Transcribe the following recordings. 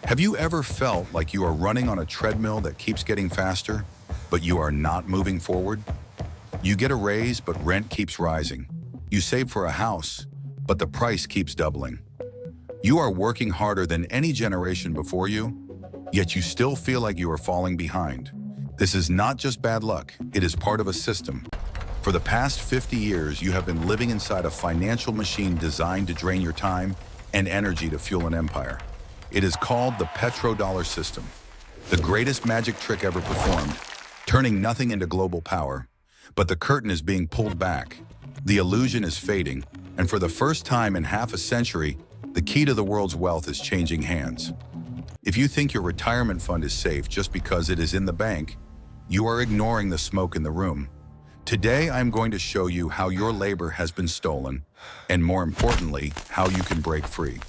Have you ever felt like you are running on a treadmill that keeps getting faster, but you are not moving forward? You get a raise, but rent keeps rising. You save for a house, but the price keeps doubling. You are working harder than any generation before you, yet you still feel like you are falling behind. This is not just bad luck, it is part of a system. For the past 50 years, you have been living inside a financial machine designed to drain your time and energy to fuel an empire. It is called the petrodollar system, the greatest magic trick ever performed, turning nothing into global power. But the curtain is being pulled back. The illusion is fading, and for the first time in half a century, the key to the world's wealth is changing hands. If you think your retirement fund is safe just because it is in the bank, you are ignoring the smoke in the room. Today, I'm going to show you how your labor has been stolen, and more importantly, how you can break free.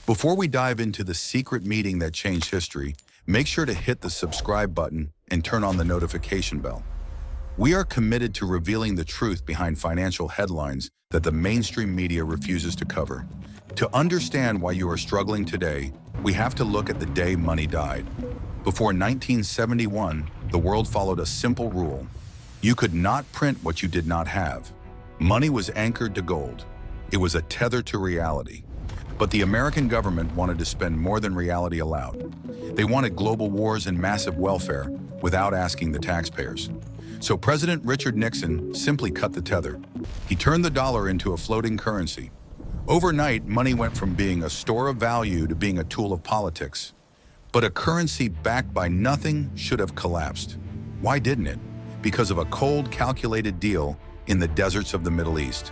Before we dive into the secret meeting that changed history, make sure to hit the subscribe button and turn on the notification bell. We are committed to revealing the truth behind financial headlines that the mainstream media refuses to cover. To understand why you are struggling today, we have to look at the day money died. Before 1971, the world followed a simple rule. You could not print what you did not have. Money was anchored to gold. It was a tether to reality. But the American government wanted to spend more than reality allowed. They wanted global wars and massive welfare without asking the taxpayers. So President Richard Nixon simply cut the tether. He turned the dollar into a floating currency. Overnight, money went from being a store of value to being a tool of politics. But a currency backed by nothing should have collapsed. Why didn't it? Because of a cold, calculated deal in the deserts of the Middle East.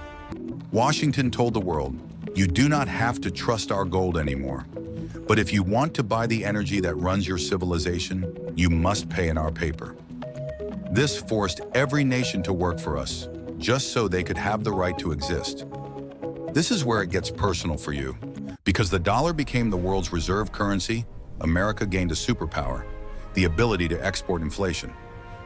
Washington told the world, "You do not have to trust our gold anymore. But if you want to buy the energy that runs your civilization, you must pay in our paper." This forced every nation to work for us, just so they could have the right to exist. This is where it gets personal for you. Because the dollar became the world's reserve currency, America gained a superpower, the ability to export inflation.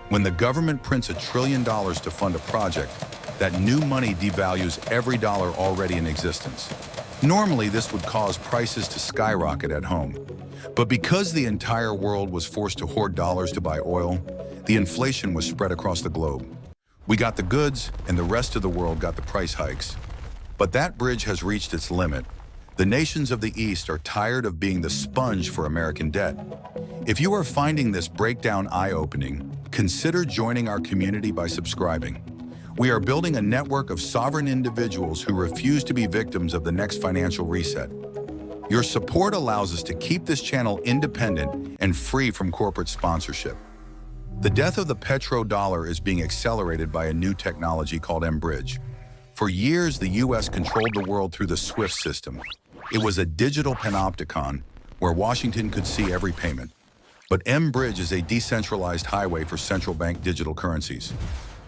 When the government prints $1 trillion to fund a project, that new money devalues every dollar already in existence. Normally, this would cause prices to skyrocket at home. But because the entire world was forced to hoard dollars to buy oil, the inflation was spread across the globe. We got the goods, and the rest of the world got the price hikes. But that bridge has reached its limit. The nations of the East are tired of being the sponge for American debt. If you are finding this breakdown eye-opening, consider joining our community by subscribing. We are building a network of sovereign individuals who refuse to be victims of the next financial reset. Your support allows us to keep this channel independent and free from corporate sponsorship. The death of the petrodollar is being accelerated by a new technology called mBridge. For years, the US controlled the world through the SWIFT system. It was a digital panopticon where Washington could see every payment. But mBridge is a decentralized highway for central bank digital currencies.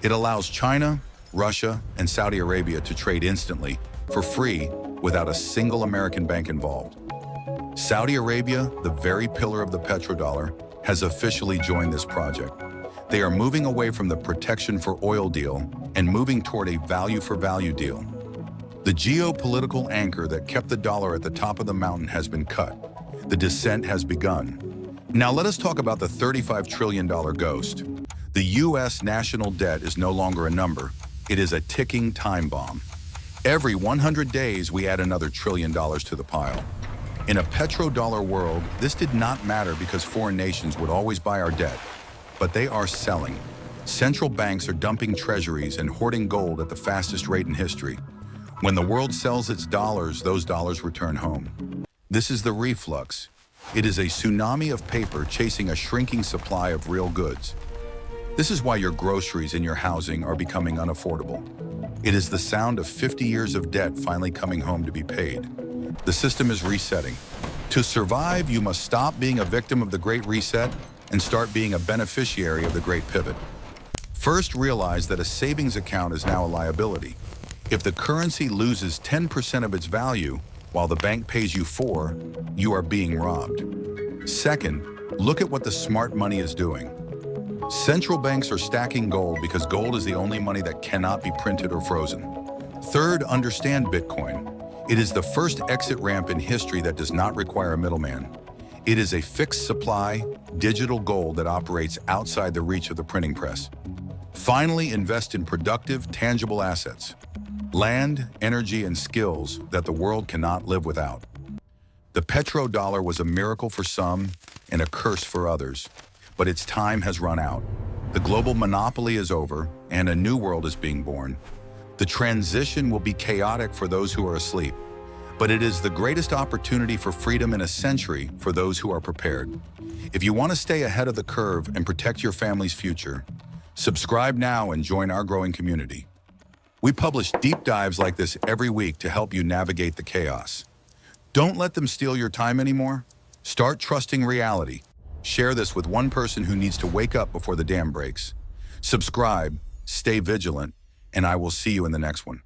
It allows China, Russia, and Saudi Arabia to trade instantly, for free, without a single American bank involved. Saudi Arabia, the very pillar of the petrodollar, has officially joined this project. They are moving away from the protection for oil deal and moving toward a value for value deal. The geopolitical anchor that kept the dollar at the top of the mountain has been cut. The descent has begun. Now let us talk about the $35 trillion ghost. The US national debt is no longer a number. It is a ticking time bomb. Every 100 days, we add another $1 trillion to the pile. In a petrodollar world, this did not matter because foreign nations would always buy our debt. But they are selling. Central banks are dumping treasuries and hoarding gold at the fastest rate in history. When the world sells its dollars, those dollars return home. This is the reflux. It is a tsunami of paper chasing a shrinking supply of real goods. This is why your groceries and your housing are becoming unaffordable. It is the sound of 50 years of debt finally coming home to be paid. The system is resetting. To survive, you must stop being a victim of the Great Reset and start being a beneficiary of the Great Pivot. First, realize that a savings account is now a liability. If the currency loses 10% of its value, while the bank pays you 4%, you are being robbed. Second, look at what the smart money is doing. Central banks are stacking gold because gold is the only money that cannot be printed or frozen. Third, understand Bitcoin. It is the first exit ramp in history that does not require a middleman. It is a fixed supply, digital gold that operates outside the reach of the printing press. Finally, invest in productive, tangible assets. Land, energy, and skills that the world cannot live without. The petrodollar was a miracle for some and a curse for others, but its time has run out. The global monopoly is over, and a new world is being born. The transition will be chaotic for those who are asleep, but it is the greatest opportunity for freedom in a century for those who are prepared. If you want to stay ahead of the curve and protect your family's future, subscribe now and join our growing community. We publish deep dives like this every week to help you navigate the chaos. Don't let them steal your time anymore. Start trusting reality. Share this with one person who needs to wake up before the dam breaks. Subscribe, stay vigilant, and I will see you in the next one.